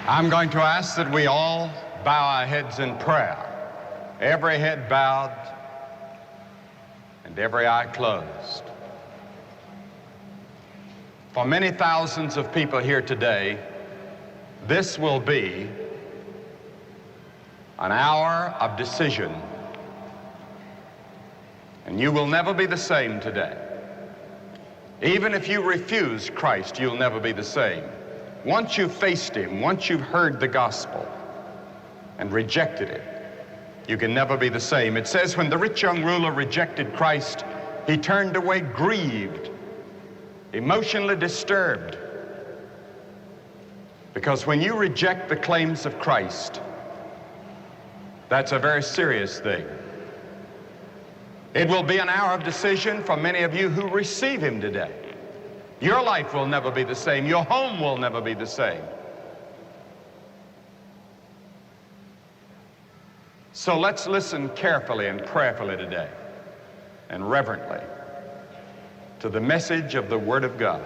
I'm going to ask that we all bow our heads in prayer. Every head bowed and every eye closed. For many thousands of people here today, this will be an hour of decision. And you will never be the same today. Even if you refuse Christ, you'll never be the same. Once you've faced him, once you've heard the gospel and rejected it, you can never be the same. It says when the rich young ruler rejected Christ, he turned away grieved, emotionally disturbed. Because when you reject the claims of Christ, that's a very serious thing. It will be an hour of decision for many of you who receive him today. Your life will never be the same. Your home will never be the same. So let's listen carefully and prayerfully today and reverently to the message of the Word of God.